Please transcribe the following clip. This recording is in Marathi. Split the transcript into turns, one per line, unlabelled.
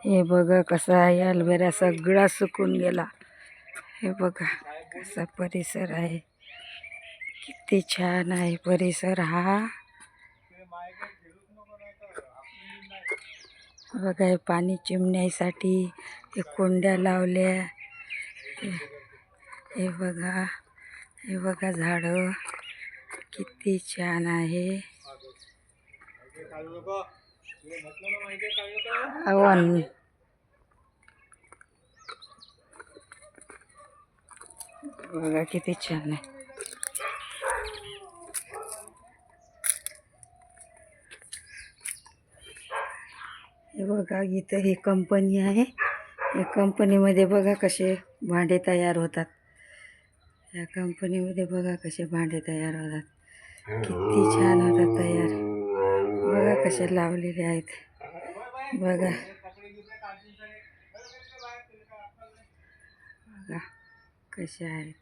हे बघा कसा आहे अल्वेरा, सगळा सुकून गेला. हे बघा कसा परिसर आहे, किती छान आहे परिसर हा. बघा हे पाणी चिमण्यासाठी हे कुंड्या लावल्या. हे बघा झाडं किती छान आहे. अवन बघा किती छान आहे. हे बघा इथं ही कंपनी आहे. या कंपनीमध्ये बघा कसे भांडे तयार होतात. या कंपनीमध्ये बघा कसे भांडे तयार होतात, किती छान होतात तयार. बघा कसे लावलेले आहेत. बघा कसे आहेत.